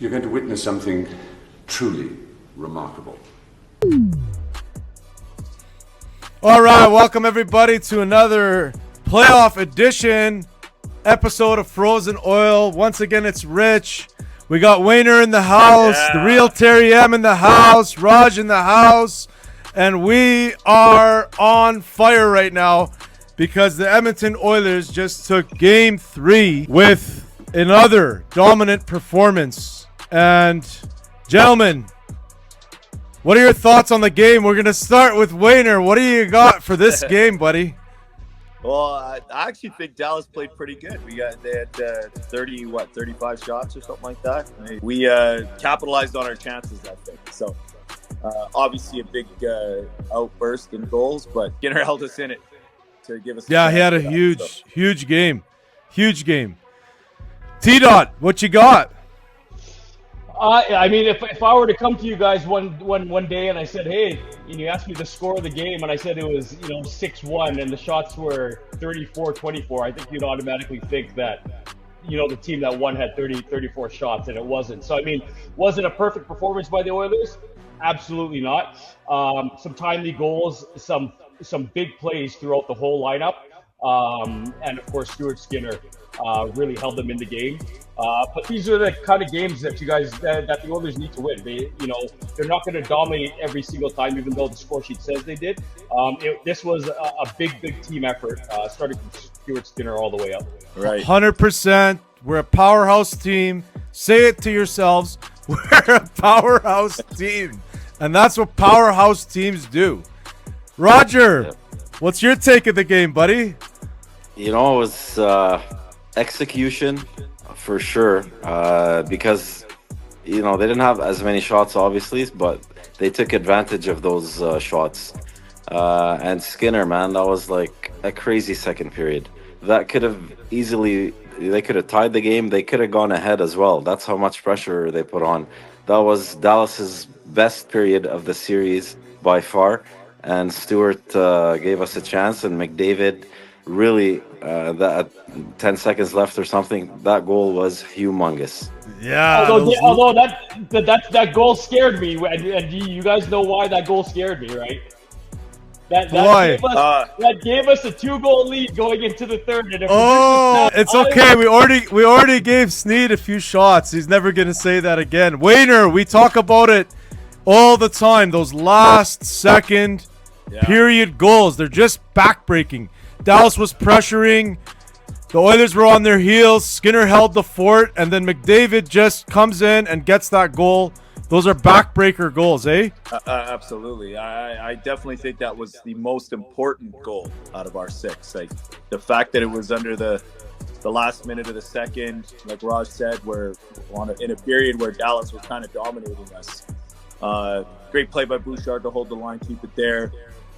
You're going to witness something truly remarkable. All right, welcome everybody to another playoff edition episode of Frozen Oil. Once again, it's Rich. We got Wayner in the house, the real Terry M in the house, Raj in the house, and we are on fire right now because the Edmonton Oilers just took Game 3 with another dominant performance. And gentlemen, what are your thoughts on the game? We're going to start with Wayner. What do you got for this game, buddy? Well, I actually think Dallas played pretty good. They had 35 shots or something like that. We capitalized on our chances, I think. So, obviously a big outburst in goals, but Skinner held us in it to give us. Yeah, he had a huge game. Huge game. T-Dot, what you got? I mean, if I were to come to you guys one day and I said, hey, and you asked me the score of the game and I said it was 6-1 and the shots were 34-24, I think you'd automatically think that the team that won had 34 shots, and it wasn't. So I mean, was it a perfect performance by the Oilers? Absolutely not. Some timely goals, some big plays throughout the whole lineup, and of course Stuart Skinner really held them in the game. But these are the kind of games that that the Oilers need to win. They're not going to dominate every single time, even though the score sheet says they did. This was a big team effort, starting from Stuart Skinner all the way up. Right, 100%. We're a powerhouse team. Say it to yourselves. We're a powerhouse team, and that's what powerhouse teams do. Roger, what's your take of the game, buddy? It was execution. For sure, because they didn't have as many shots, obviously, but they took advantage of those shots. And Skinner, man, that was like a crazy second period. That could have they could have tied the game. They could have gone ahead as well. That's how much pressure they put on. That was Dallas's best period of the series by far. And Stewart gave us a chance, and McDavid really, that 10 seconds left or something, that goal was humongous. Yeah. Although that goal scared me, and you guys know why that goal scared me, right? That gave us a 2-goal lead going into the third. And it's okay. We already gave Snead a few shots. He's never gonna say that again. Wayner, we talk about it all the time. Those last second period goals, they're just backbreaking. Dallas was pressuring. The Oilers were on their heels. Skinner held the fort, and then McDavid just comes in and gets that goal. Those are backbreaker goals, eh? Absolutely. I definitely think that was the most important goal out of our 6. Like, the fact that it was under the last minute of the second, like Raj said, we're in a period where Dallas was kind of dominating us. Great play by Bouchard to hold the line, keep it there.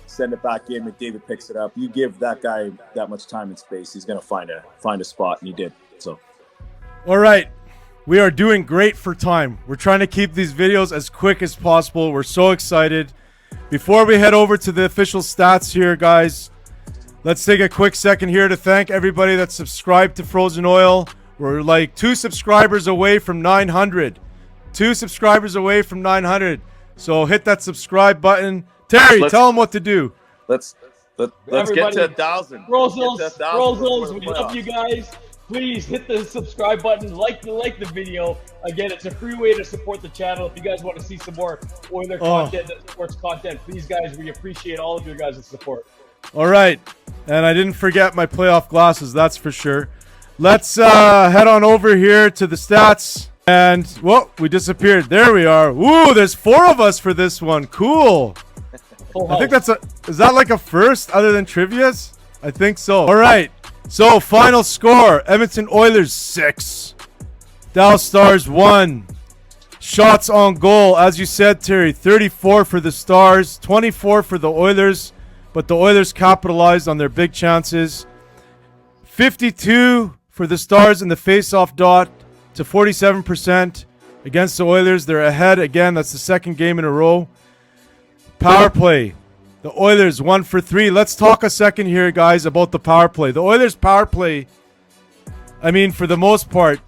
Send it back in. McDavid picks it up. You give that guy that much time and space, he's going to find a spot, and he did. So, all right, we are doing great for time. We're trying to keep these videos as quick as possible. We're so excited. Before we head over to the official stats here, guys, let's take a quick second here to thank everybody that subscribed to Frozen Oil. We're like 2 subscribers away from 900. 2 subscribers away from 900. So hit that subscribe button. Terry, tell them what to do. Let's get to 1,000. Rosals, we love you guys. Please hit the subscribe button, like the video. Again, it's a free way to support the channel. If you guys want to see some more Oiler content, sports content, please, guys, we appreciate all of your guys' support. All right, and I didn't forget my playoff glasses, that's for sure. Let's head on over here to the stats. And, well, we disappeared. There we are. Ooh, there's 4 of us for this one. Cool. I think is that like a first other than trivia's? I think so. All right. So final score, Edmonton Oilers 6. Dallas Stars 1. Shots on goal, as you said, Terry, 34 for the Stars, 24 for the Oilers, but the Oilers capitalized on their big chances. 52 for the Stars in the face-off dot to 47% against the Oilers. They're ahead again. That's the second game in a row. Power play. The Oilers 1 for 3. Let's talk a second here, guys, about the power play. The Oilers power play, I mean, for the most part,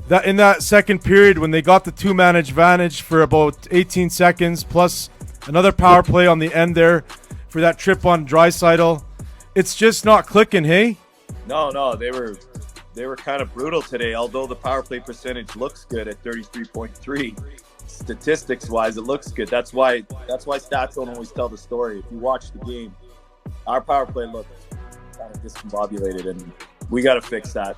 that in that second period when they got the two-man advantage for about 18 seconds, plus another power play on the end there for that trip on Draisaitl. It's just not clicking, hey? No, they were kind of brutal today. Although the power play percentage looks good at 33.3, statistics-wise, it looks good. That's why stats don't always tell the story. If you watch the game, our power play looked kind of discombobulated, and we got to fix that.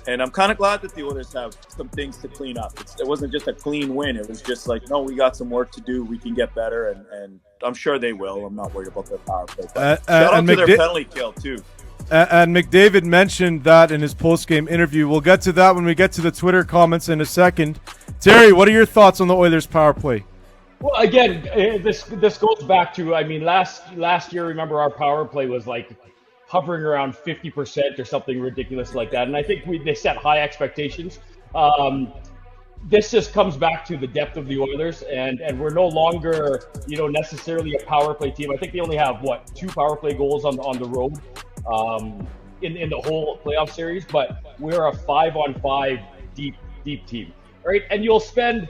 And I'm kind of glad that the Oilers have some things to clean up. It wasn't just a clean win. It was just like, no, we got some work to do. We can get better, and I'm sure they will. I'm not worried about their power play. Shout out to their penalty kill, too. And McDavid mentioned that in his post-game interview. We'll get to that when we get to the Twitter comments in a second. Terry, what are your thoughts on the Oilers' power play? Well, again, this goes back to, I mean, last year, remember, our power play was like hovering around 50% or something ridiculous like that. And I think they set high expectations. This just comes back to the depth of the Oilers, and we're no longer, necessarily a power play team. I think they only have, 2 power play goals on the road in the whole playoff series, but we're a 5-on-5 deep team, right? And you'll spend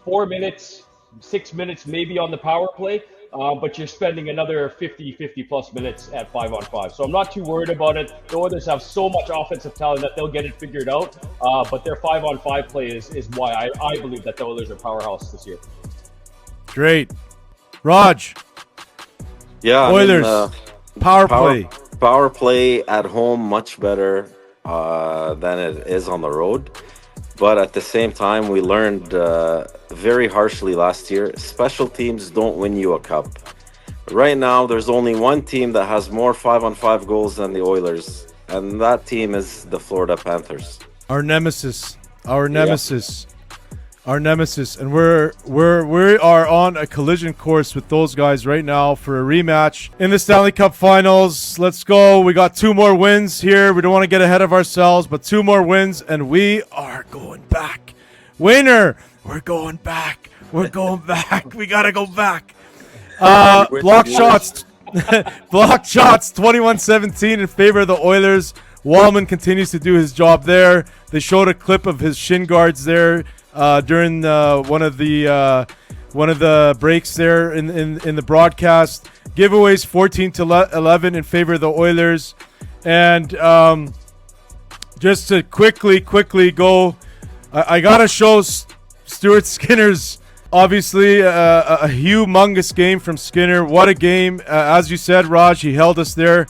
4 minutes, 6 minutes maybe on the power play, but you're spending another 50 plus minutes at 5-on-5. So I'm not too worried about it. The Oilers have so much offensive talent that they'll get it figured out, but their 5-on-5 play is why I believe that the Oilers are powerhouse this year. Great. Raj. Yeah, Oilers. Power play at home much better than it is on the road. But at the same time, we learned very harshly last year, special teams don't win you a cup. Right now, there's only one team that has more 5-on-5 goals than the Oilers, and that team is the Florida Panthers. Our nemesis. Our nemesis, and we are on a collision course with those guys right now for a rematch in the Stanley Cup Finals. Let's go. We got 2 more wins here. We don't want to get ahead of ourselves, but 2 more wins, and we are going back. Wayner, we're going back. We're going back. We gotta go back. Block shots, 21-17 in favor of the Oilers. Wallman continues to do his job there. They showed a clip of his shin guards there during one of the breaks there in the broadcast. Giveaways 14-11 in favor of the Oilers. And just to quickly go, I gotta show Stuart Skinner's obviously a humongous game from Skinner. What a game! As you said, Raj, he held us there.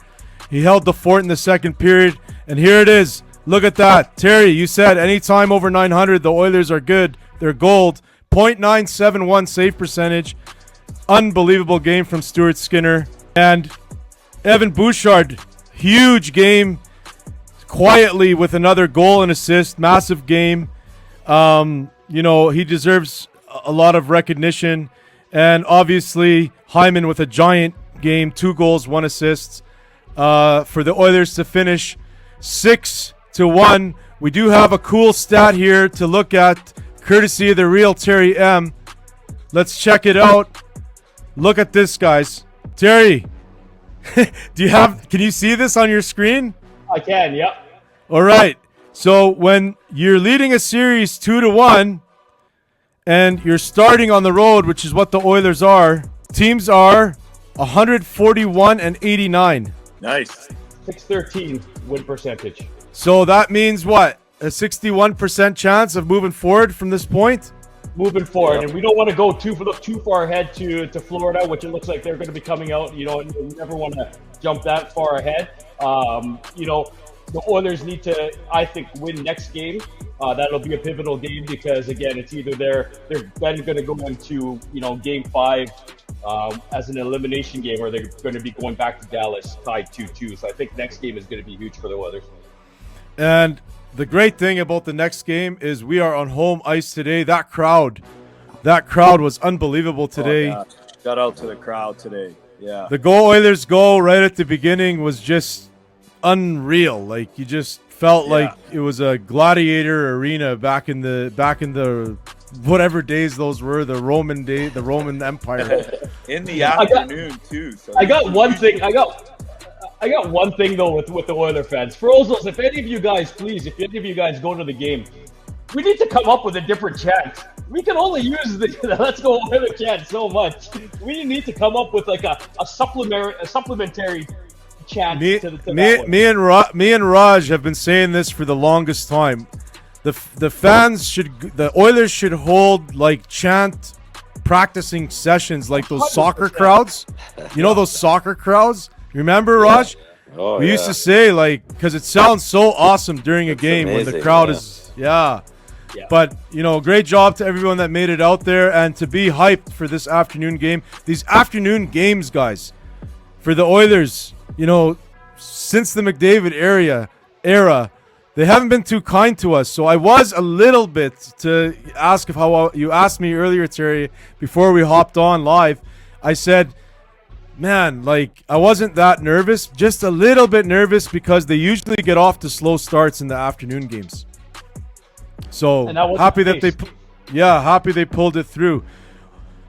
He held the fort in the second period, and here it is. Look at that. Terry, you said anytime over 900, the Oilers are good. They're gold. .971 save percentage. Unbelievable game from Stuart Skinner. And Evan Bouchard, huge game. Quietly with another goal and assist. Massive game. He deserves a lot of recognition. And obviously, Hyman with a giant game. 2 goals, 1 assist. For the Oilers to finish 6-1. We do have a cool stat here to look at, courtesy of the real Terry M. Let's check it out. Look at this, guys. Terry, can you see this on your screen? I can, yep. All right. So when you're leading a series 2-1 and you're starting on the road, which is what the Oilers are, teams are 141-89. Nice. 613 win percentage. So that means what? A 61% chance of moving forward from this point? Moving forward. And we don't want to go too far ahead to Florida, which it looks like they're going to be coming out. You never want to jump that far ahead. The Oilers need to, I think, win next game. That'll be a pivotal game because, again, it's either they're then going to go into, game 5 as an elimination game, or they're going to be going back to Dallas tied 2-2. So I think next game is going to be huge for the Oilers. And the great thing about the next game is we are on home ice today. That crowd was unbelievable today. Oh, shout out to the crowd today. Yeah. The Oilers goal right at the beginning was just unreal. Like, you just felt like it was a gladiator arena back in the whatever days those were, the Roman Empire. In the afternoon too. So I got one thing though with the Oiler fans. Frozels, if any of you guys go to the game, we need to come up with a different chant. We can only use the "Let's Go Oilers" chant so much. We need to come up with like a supplementary chant. Me and Raj have been saying this for the longest time. The Oilers should hold like chant practicing sessions like those 100%. Soccer crowds. You know those soccer crowds? Remember, Raj? Oh, we used to say like, because it sounds so awesome during a game amazing, when the crowd is But great job to everyone that made it out there and to be hyped for this afternoon game. These afternoon games, guys, for the Oilers, since the McDavid era, they haven't been too kind to us. So I was a little bit to ask if how you asked me earlier, Terry, before we hopped on live. I said, man, like I wasn't that nervous, just a little bit nervous because they usually get off to slow starts in the afternoon games. So happy that happy they pulled it through.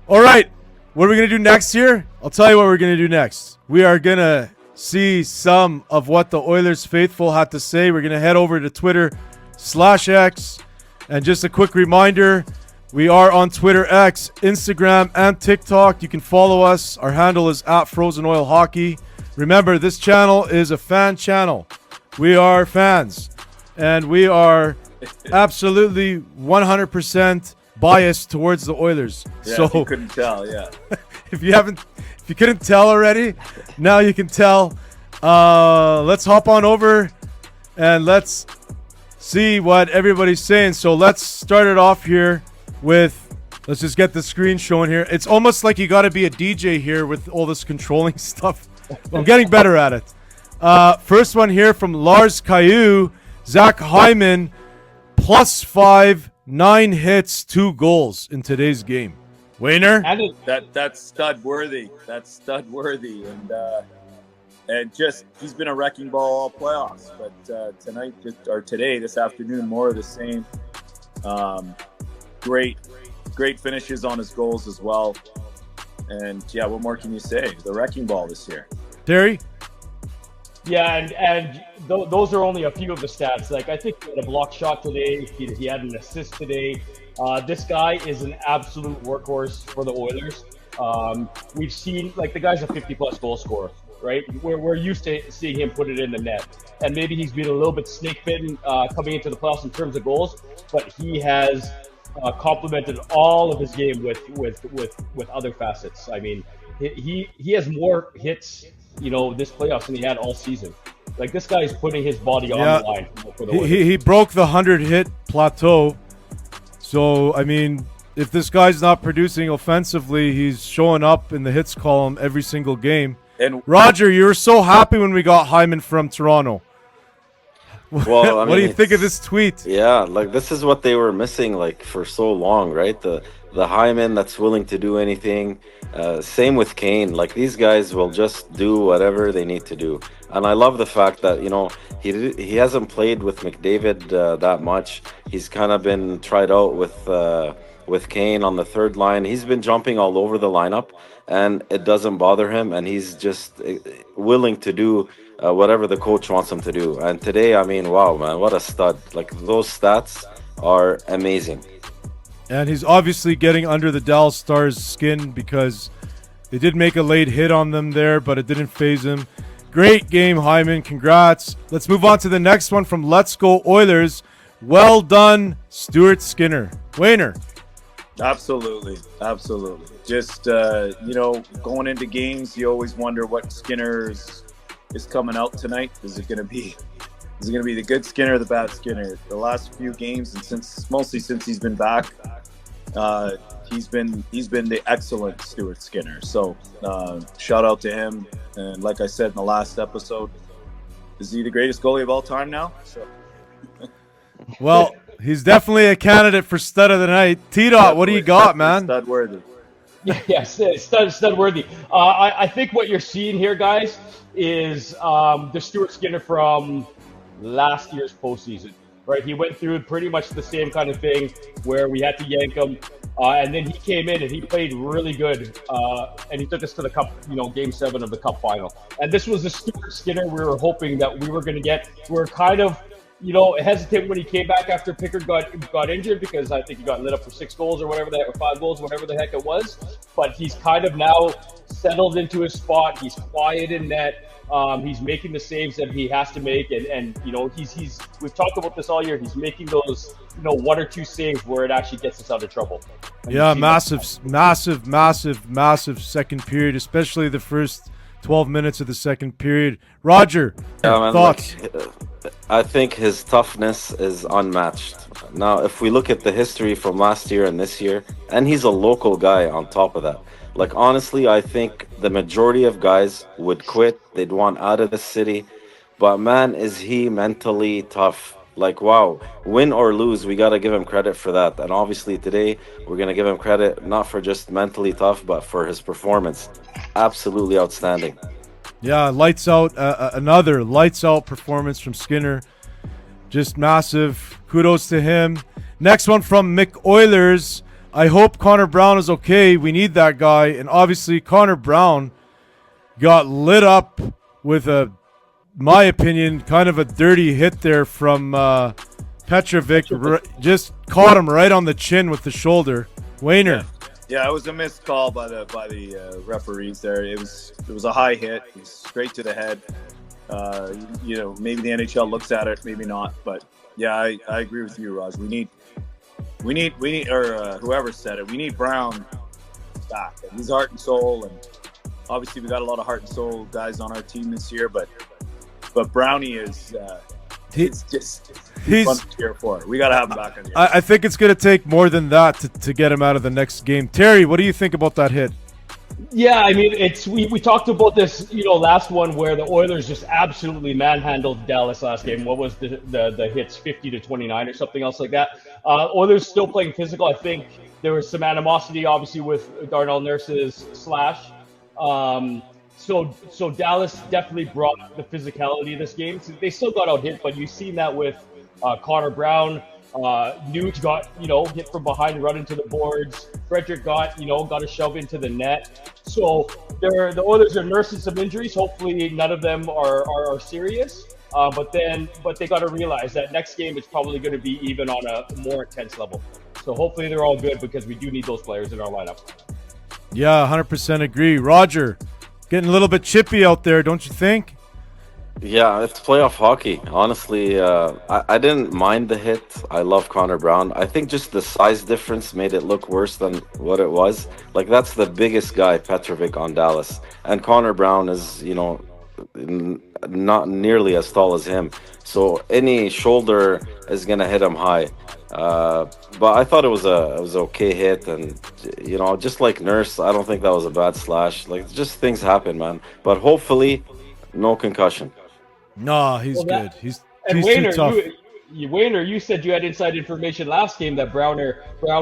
All right, what are we gonna do next here? I'll tell you what we're gonna do next. We are gonna see some of what the Oilers faithful had to say. We're gonna head over to Twitter/X, and just a quick reminder, we are on Twitter, X, Instagram, and TikTok. You can follow us. Our handle is @FrozenOilHockey. Remember, this channel is a fan channel. We are fans, and we are absolutely 100% biased towards the Oilers. Yeah, so you couldn't tell, yeah. if you couldn't tell already, now you can tell. Let's hop on over and let's see what everybody's saying. So let's start it off here with, let's just get the screen showing here. It's almost like you got to be a DJ here with all this controlling stuff. I'm getting better at it. First one here from Lars Caillou. Zach Hyman, +5, 9 hits, 2 goals in today's game. Wayner? That's stud worthy. That's stud worthy. And just he's been a wrecking ball all playoffs. But today, this afternoon, more of the same. Great finishes on his goals as well. And yeah, what more can you say? The wrecking ball this year. Terry? Yeah, and those are only a few of the stats. Like, I think he had a block shot today. He had an assist today. This guy is an absolute workhorse for the Oilers. We've seen, like, the guy's a 50-plus goal scorer, right? We're used to seeing him put it in the net. And maybe he's been a little bit snake-bitten coming into the playoffs in terms of goals, but he has complemented all of his game with other facets. I mean, he has more hits this playoffs than he had all season. Like, this guy is putting his body on the line for the Oilers. He broke the 100-hit plateau. So, I mean, if this guy's not producing offensively, he's showing up in the hits column every single game. And Roger, you were so happy when we got Hyman from Toronto. Well, what do you think of this tweet? Yeah, like this is what they were missing like for so long, right? The Hyman that's willing to do anything. Same with Kane. Like, these guys will just do whatever they need to do. And I love the fact that, he hasn't played with McDavid that much. He's kind of been tried out with Kane on the third line. He's been jumping all over the lineup, and it doesn't bother him. And he's just willing to do whatever the coach wants him to do. And today, I mean, wow, man, what a stud. Like, those stats are amazing. And he's obviously getting under the Dallas Stars' skin because they did make a late hit on them there, but it didn't faze him. Great game, Hyman. Congrats. Let's move on to the next one from Let's Go Oilers. Well done, Stuart Skinner. Wayner. Absolutely. Just, going into games, you always wonder what Skinner is coming out tonight. Is it going to be the good Skinner or the bad Skinner? The last few games, and mostly since he's been back, he's been the excellent Stuart Skinner. So shout out to him. And like I said in the last episode, is he the greatest goalie of all time now? So. Well, he's definitely a candidate for stud of the night. T-Dot, what do you got, man? Stud worthy. Yes, stud worthy. I think what you're seeing here, guys, is the Stuart Skinner from last year's postseason, right? He went through pretty much the same kind of thing where we had to yank him, and then he came in and he played really good, and he took us to the Cup, Game 7 of the Cup final. And this was the Stuart Skinner we were hoping that we were going to get. We're kind of hesitant when he came back after Pickard got injured, because I think he got lit up for 6 goals or whatever or 5 goals, whatever the heck it was. But he's kind of now settled into his spot. He's quiet in net. He's making the saves that he has to make, and we've talked about this all year. He's making those 1 or 2 saves where it actually gets us out of trouble. Yeah, massive second period, especially the first 12 minutes of the second period. Roger, thoughts? I think his toughness is unmatched. Now, if we look at the history from last year and this year, and he's a local guy on top of that. Like, honestly, I think the majority of guys would quit. They'd want out of the city. But, man, is he mentally tough. Like, wow, win or lose, we got to give him credit for that. And obviously today, we're going to give him credit not for just mentally tough, but for his performance. Absolutely outstanding. Yeah, lights out. Another lights out performance from Skinner. Just massive. Kudos to him. Next one from Mick Oilers. I hope Connor Brown is okay. We need that guy. And obviously, Connor Brown got lit up with my opinion, kind of a dirty hit there from Petrovic. Just caught him right on the chin with the shoulder. Wayner. Yeah, it was a missed call by the referees there. It was a high hit. It was straight to the head. Maybe the NHL looks at it, maybe not. But yeah, I agree with you, Raj. We need, or whoever said it, we need Brown back. He's heart and soul, and obviously we got a lot of heart and soul guys on our team this year, but Brownie is he's fun to cheer for. We got to have him back on here. I think it's going to take more than that to get him out of the next game. Terry, what do you think about that hit? Yeah, I mean, we talked about this, last one where the Oilers just absolutely manhandled Dallas last game. What was the hits, 50-29 or something else like that? Oilers still playing physical. I think there was some animosity, obviously, with Darnell Nurse's slash. So Dallas definitely brought the physicality of this game. So they still got out hit, but you've seen that with Connor Brown. Nuge got, hit from behind, run into the boards. Frederick got a shove into the net. So the Oilers are nursing some injuries. Hopefully none of them are serious. But they got to realize that next game is probably going to be even on a more intense level. So hopefully they're all good, because we do need those players in our lineup. Yeah, 100% agree. Roger, getting a little bit chippy out there, don't you think? Yeah, it's playoff hockey. Honestly, I didn't mind the hit. I love Connor Brown. I think just the size difference made it look worse than what it was. Like, that's the biggest guy, Petrovic, on Dallas. And Connor Brown is, not nearly as tall as him. So any shoulder is going to hit him high. But I thought it was okay hit. And, just like Nurse, I don't think that was a bad slash. Like, just things happen, man. But hopefully, no concussion. No, he's good. He's Wayner, too tough. Wayner, you said you had inside information last game that Brown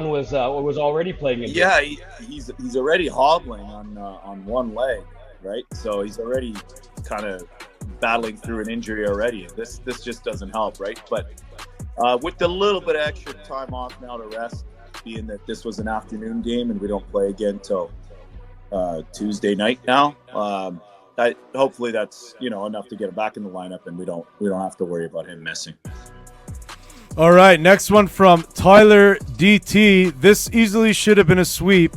was already playing. Yeah, he's already hobbling on one leg, right? So he's already kind of battling through an injury already. This just doesn't help, right? But with a little bit of extra time off now to rest, being that this was an afternoon game and we don't play again till Tuesday night now. Hopefully that's enough to get him back in the lineup, and we don't have to worry about him missing. All right, next one from Tyler DT. This easily should have been a sweep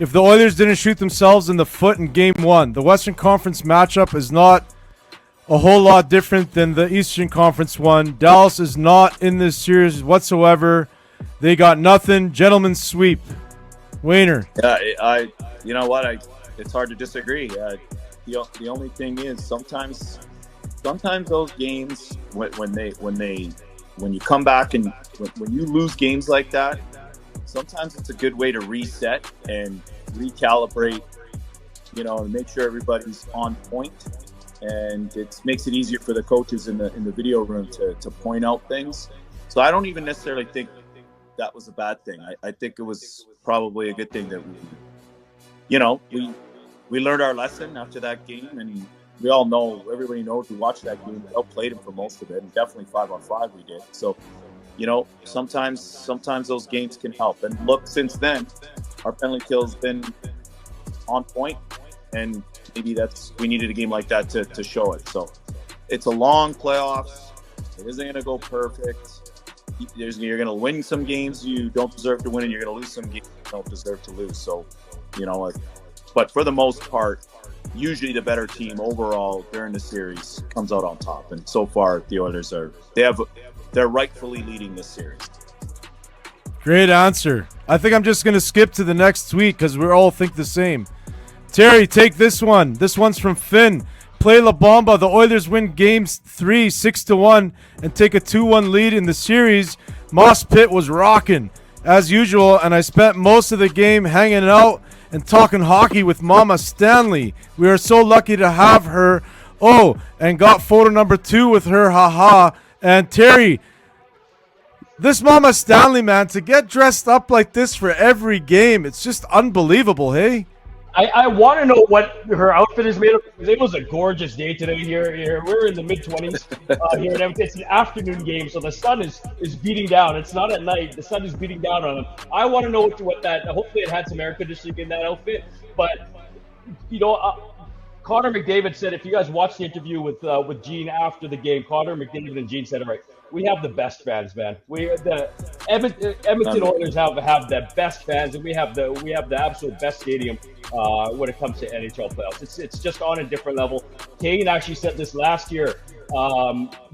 if the Oilers didn't shoot themselves in the foot in Game 1. The Western Conference matchup is not a whole lot different than the Eastern Conference one. Dallas is not in this series whatsoever. They got nothing. Gentlemen's sweep. Wayner. Yeah, you know what? It's hard to disagree. The only thing is sometimes those games when you come back and when you lose games like that, sometimes it's a good way to reset and recalibrate, and make sure everybody's on point. And it makes it easier for the coaches in the video room to point out things. So I don't even necessarily think that was a bad thing. I think it was probably a good thing that we learned our lesson after that game, and we all know, everybody knows who watched that game, we outplayed him for most of it, and definitely 5-on-5 we did. So, sometimes those games can help. And look, since then, our penalty kill's been on point, and maybe we needed a game like that to show it. So it's a long playoffs. It isn't going to go perfect. You're going to win some games you don't deserve to win, and you're going to lose some games you don't deserve to lose. So, but for the most part, usually the better team overall during the series comes out on top. And so far, the Oilers they're rightfully leading this series. Great answer. I think I'm just going to skip to the next tweet because we all think the same. Terry, take this one. This one's from Finn. Play La Bomba. The Oilers win games 3, 6-1, and take a 2-1 lead in the series. Moss Pit was rocking, as usual, and I spent most of the game hanging out and talking hockey with Mama Stanley. We are so lucky to have her. Oh, and got photo number 2 with her, haha. And Terry, this Mama Stanley, man, to get dressed up like this for every game, it's just unbelievable, hey? I want to know what her outfit is made of, because it was a gorgeous day today here. We're in the mid-20s here in Edmonton. It's an afternoon game, so the sun is beating down. It's not at night. The sun is beating down on them. I want to know what that, hopefully it had some air conditioning in that outfit, but, Connor McDavid said, if you guys watched the interview with Gene after the game, Connor McDavid and Gene said it right. We have the best fans, man. The Edmonton Oilers have the best fans, and we have the absolute best stadium when it comes to NHL playoffs. It's just on a different level. Kane actually said this last year.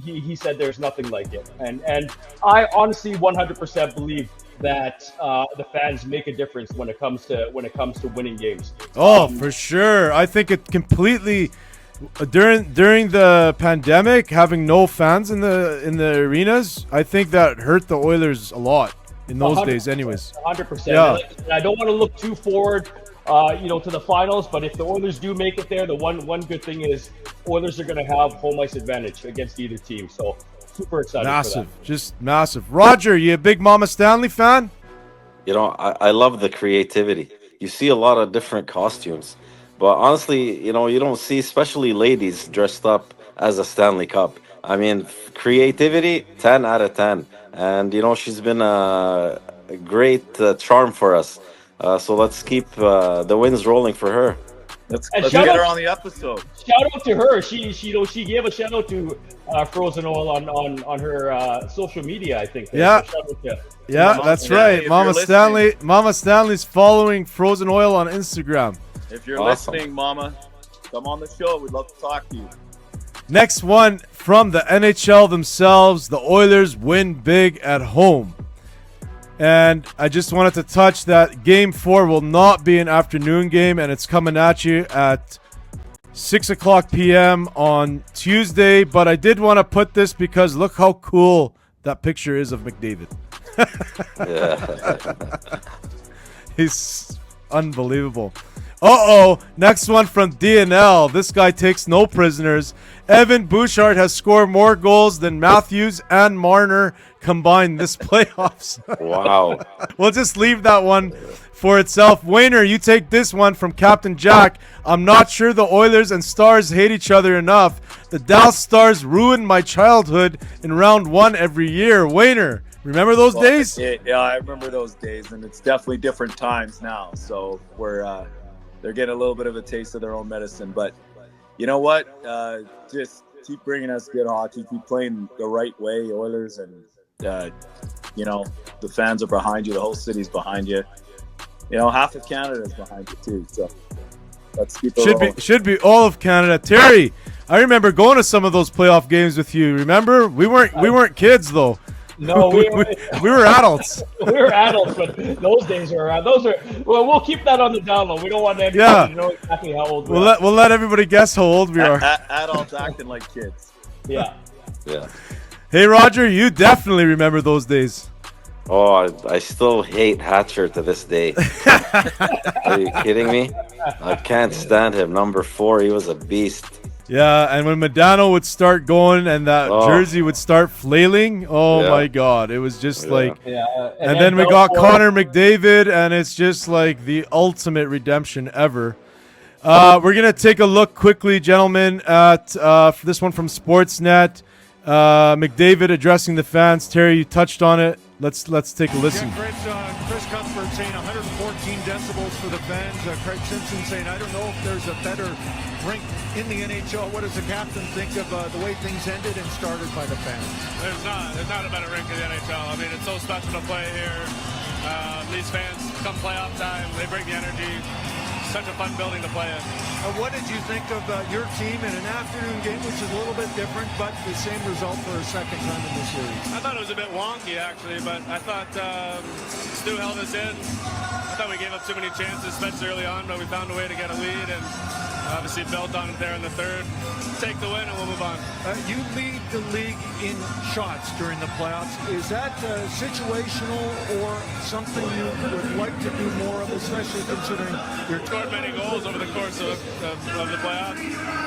He said there's nothing like it, and I honestly 100% believe that the fans make a difference when it comes to winning games. Oh, for sure. I think it completely during the pandemic, having no fans in the arenas, I think that hurt the Oilers a lot in those days anyways. 100%. Yeah. And I don't want to look too forward to the finals, but if the Oilers do make it there, the one good thing is Oilers are going to have home ice advantage against either team. So super excited massive, for that. just massive. Roger, you a big Mama Stanley fan? I love the creativity. You see a lot of different costumes, but honestly, you don't see, especially ladies, dressed up as a Stanley Cup. I mean, creativity, 10 out of 10. And, she's been a great charm for us. So let's keep the wins rolling for her. Let's get her on the episode. Shout out to her. She gave a shout out to Frozen Oil on her social media, I think. Yeah. So shout out to Yeah, that's right. Mama Stanley's following Frozen Oil on Instagram. If you're listening, Mama, come on the show. We'd love to talk to you. Next one from the NHL themselves. The Oilers win big at home. And I just wanted to touch that Game 4 will not be an afternoon game, and it's coming at you at 6 o'clock p.m. on Tuesday. But I did want to put this because look how cool that picture is of McDavid. He's unbelievable. Next one from DNL. This guy takes no prisoners. Evan Bouchard has scored more goals than Matthews and Marner combined this playoffs. Wow. We'll just leave that one for itself. Wayner, you take this one from Captain Jack. I'm not sure the Oilers and Stars hate each other enough. The Dallas Stars ruined my childhood in round 1 every year. Wayner, remember those days? Yeah, I remember those days, and it's definitely different times now. So they're getting a little bit of a taste of their own medicine. But you know what? Just keep bringing us good hockey. Keep playing the right way, Oilers. And, the fans are behind you. The whole city's behind you. Half of Canada is behind you, too. So let's keep it rolling. Should be all of Canada. Terry, I remember going to some of those playoff games with you. Remember? We weren't kids, though. No, we were adults. We were adults, but those days are well, we'll keep that on the down low. We don't want anybody to know exactly how old we are. We'll let everybody guess how old we are. Adults acting like kids. Yeah. Hey, Roger, you definitely remember those days. Oh, I still hate Hatcher to this day. Are you kidding me? I can't stand him. Number 4, he was a beast. Yeah, and when Modano would start going and that jersey would start flailing, my God, it was just like... Yeah. And then we got Connor McDavid, and it's just like the ultimate redemption ever. We're going to take a look quickly, gentlemen, at this one from Sportsnet. McDavid addressing the fans. Terry, you touched on it Let's take a listen. Yeah, Chris Cuthbert saying 114 decibels for the fans. Craig Simpson saying, I don't know if there's a better rink in the NHL. What does the captain think of the way things ended and started by the fans? There's not a better rink in the NHL. I mean, it's so special to play here. These fans, come playoff time, they bring the energy. Such a fun building to play in. What did you think of your team in an afternoon game, which is a little bit different, but the same result for a second time in the series? I thought it was a bit wonky, actually, but I thought Stu held us in. I thought we gave up too many chances, especially early on, but we found a way to get a lead, and obviously built on it there in the third. Take the win, and we'll move on. You lead the league in shots during the playoffs. Is that situational or something you would like to do more of, especially considering your scored many goals over the course of the playoffs.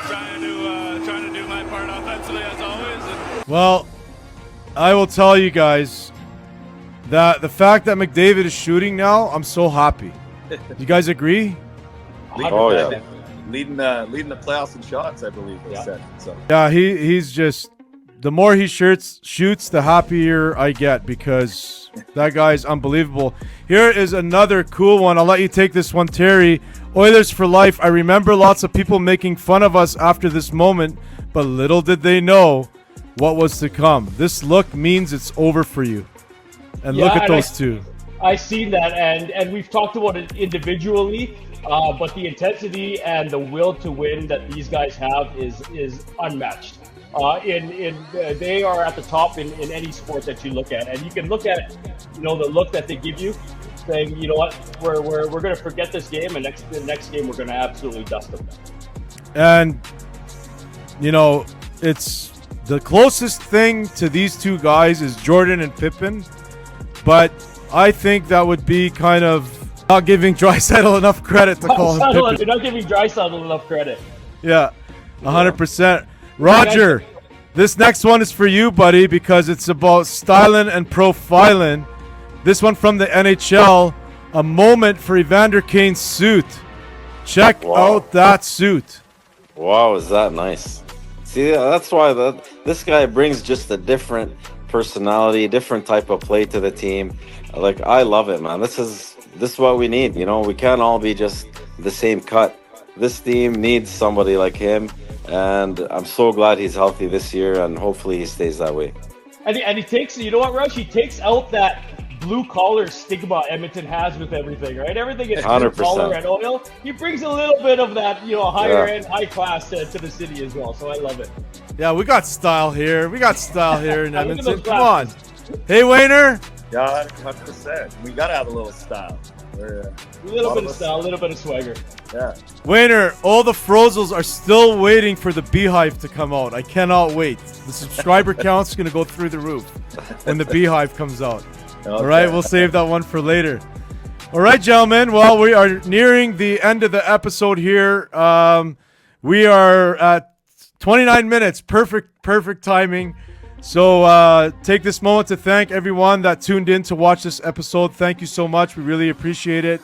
Trying to do my part offensively as always. Well, I will tell you guys that the fact that McDavid is shooting now, I'm so happy. You guys agree? Oh yeah. Leading the playoffs in shots, I believe they said. So Yeah, he's just, the more he shoots, the happier I get, because that guy's unbelievable. Here is another cool one. I'll let you take this one, Terry. Oilers for life. I remember lots of people making fun of us after this moment, but little did they know what was to come. This look means it's over for you. And look at those two. I've seen that, and we've talked about it individually. But the intensity and the will to win that these guys have is unmatched. They are at the top in any sport that you look at, and you can look at, the look that they give you, saying, you know what, we're going to forget this game, and the next game we're going to absolutely dust them. And it's the closest thing to these two guys is Jordan and Pippen, but I think that would be kind of not giving Draisaitl enough credit to call him Pippen. You're not giving Draisaitl enough credit. Yeah, 100%. Roger, this next one is for you, buddy, because it's about styling and profiling. This one from the NHL, a moment for Evander Kane's suit. Check out that suit. Wow, is that nice? See, that's why this guy brings just a different personality, different type of play to the team. Like, I love it, man. This is what we need. We can't all be just the same cut. This team needs somebody like him, and I'm so glad he's healthy this year, and hopefully he stays that way. And he takes, you know what, Rush? He takes out that blue-collar stigma Edmonton has with everything, right? Everything is blue-collar and oil. He brings a little bit of that, higher-end, high-class to the city as well, so I love it. Yeah, we got style here. We got style here in Edmonton. Come on. Hey, Wayner. Yeah, 100%. We gotta have a little style. A little bit of style, a little bit of swagger. Yeah. Wayner, all the Frozels are still waiting for the Beehive to come out. I cannot wait. The subscriber count's going to go through the roof when the Beehive comes out. Okay. All right, we'll save that one for later. All right, gentlemen. Well, we are nearing the end of the episode here. We are at 29 minutes. Perfect timing. So take this moment to thank everyone that tuned in to watch this episode. Thank you so much. We really appreciate it.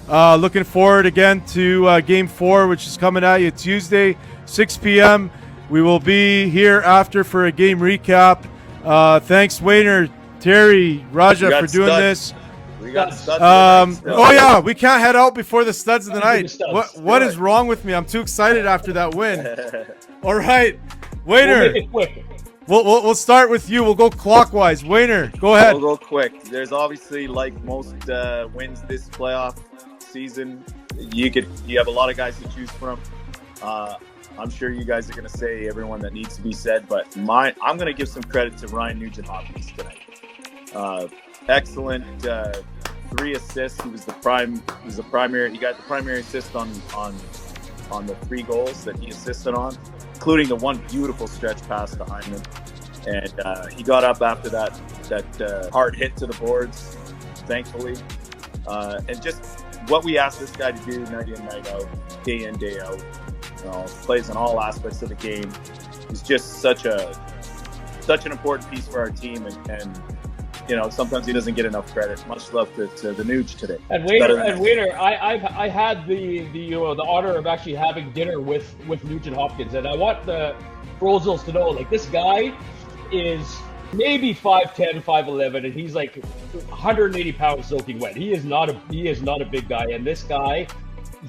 Looking forward again to Game 4, which is coming at you Tuesday, 6 p.m. We will be here after for a game recap. Thanks, Wayner, Terry, Raja, for doing this. We got studs. Oh, yeah. We can't head out before the studs of the night. What is wrong with me? I'm too excited after that win. All right. Wayner. We'll start with you. We'll go clockwise. Wayner, go ahead. We'll go quick. There's obviously, like most wins this playoff season, you have a lot of guys to choose from. I'm sure you guys are going to say everyone that needs to be said, but I'm going to give some credit to Ryan Nugent-Hopkins tonight. Excellent 3 assists. He was the primary. He got the primary assist on the 3 goals that he assisted on, including the one beautiful stretch pass to Hyman. And he got up after that hard hit to the boards, thankfully. And just what we asked this guy to do night in, night out, day in, day out. Plays in all aspects of the game. He's just such an important piece for our team, and sometimes he doesn't get enough credit. Much love to the Nuge today. And Wayner, I had the honor of actually having dinner with Nugent Hopkins, and I want the Frozels to know, like, this guy is maybe 5'10", 5'11", and he's like 180 pounds soaking wet. He is not a big guy, and this guy,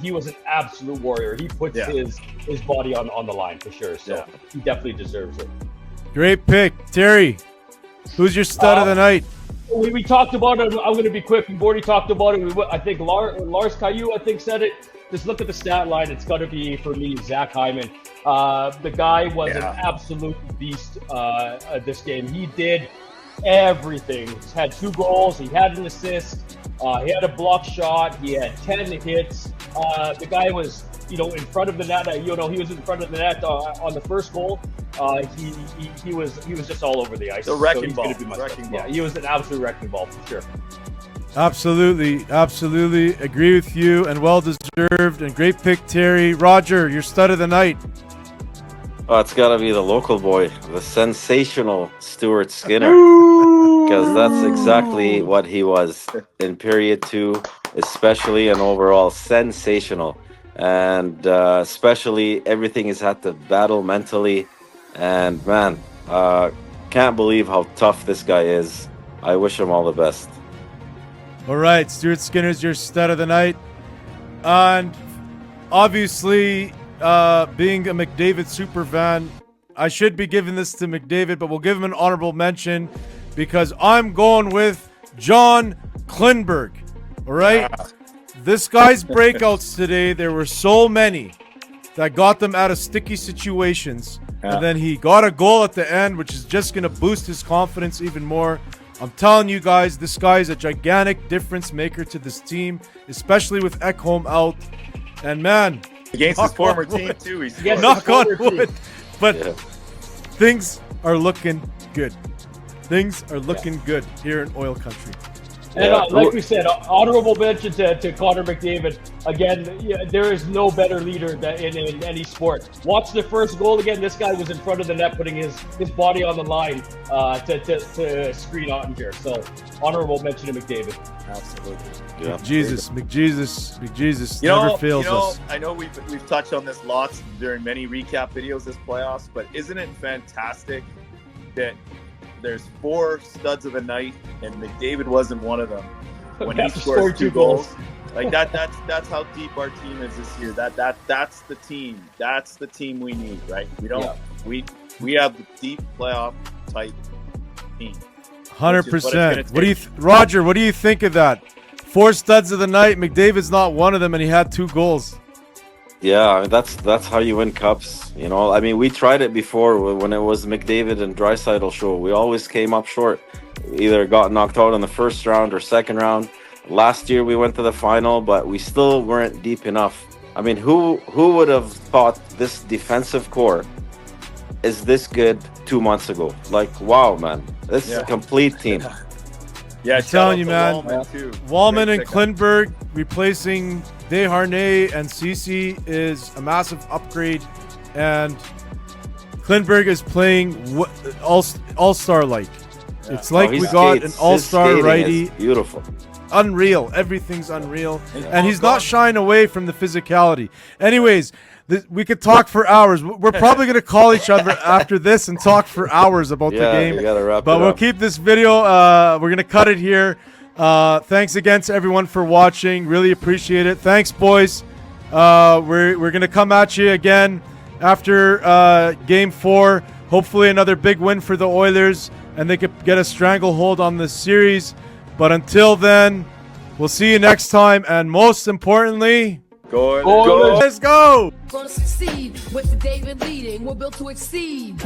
he was an absolute warrior. He puts his body on the line for sure. So he definitely deserves it. Great pick, Terry. Who's your stud of the night? We talked about it. I'm going to be quick. We've already talked about it. I think Lars Caillou, said it. Just look at the stat line. It's got to be, for me, Zach Hyman. The guy was an absolute beast this game. He did everything. He had 2 goals. He had an assist. He had a block shot. He had 10 hits. The guy was, in front of the net. He was in front of the net on the first goal. He was just all over the ice. The wrecking ball. Yeah, he was an absolute wrecking ball for sure. Absolutely, absolutely agree with you, and well deserved, and great pick, Terry. Roger, your stud of the night. Oh, it's got to be the local boy, the sensational Stuart Skinner, because that's exactly what he was in period 2, especially and overall sensational, and especially everything he's had to battle mentally, and man, can't believe how tough this guy is. I wish him all the best. All right, Stuart Skinner's your stud of the night. And obviously, being a McDavid super fan, I should be giving this to McDavid, but we'll give him an honorable mention because I'm going with John Klingberg. All right? This guy's breakouts today, there were so many that got them out of sticky situations. And then he got a goal at the end, which is just going to boost his confidence even more. I'm telling you guys, this guy is a gigantic difference maker to this team, especially with Ekholm out. And man, against his former team too. Knock on wood. But things are looking good. Things are looking good here in oil country. And like we said, honorable mention to Connor McDavid. Again, there is no better leader in any sport. Watch the first goal again. This guy was in front of the net, putting his body on the line to screen Ottinger. So, honorable mention to McDavid. Absolutely. Yeah. McJesus never fails us. I know we've touched on this lots during many recap videos this playoffs, but isn't it fantastic that there's 4 studs of the night, and McDavid wasn't one of them when he scored 2 goals. Like that's how deep our team is this year. That's the team. That's the team we need, right? We have the deep playoff type team. 100%. Roger? What do you think of that? 4 studs of the night. McDavid's not one of them, and he had 2 goals. Yeah, I mean, that's how you win cups. I mean, we tried it before when it was McDavid and Draisaitl show. We always came up short. Either got knocked out in the first round or second round. Last year we went to the final, but we still weren't deep enough. I mean, who would have thought this defensive core is this good 2 months ago? Like, wow, man, this is a complete team. Yeah, I'm telling you, man. Wallman and Klingberg replacing Desharnais and Ceci is a massive upgrade, and Klingberg is playing all-star like. It's like we got an all-star righty. Beautiful. Unreal. Everything's unreal. And he's not shying away from the physicality. Anyways, we could talk for hours. We're probably going to call each other after this and talk for hours about the game. We gotta wrap but it we'll up. keep this video. We're going to cut it here. Thanks again to everyone for watching. Really appreciate it. Thanks, boys. We're going to come at you again after Game 4. Hopefully another big win for the Oilers, and they could get a stranglehold on this series. But until then, we'll see you next time. And most importantly, go. Let's go. Gonna succeed with David leading. We're built to exceed.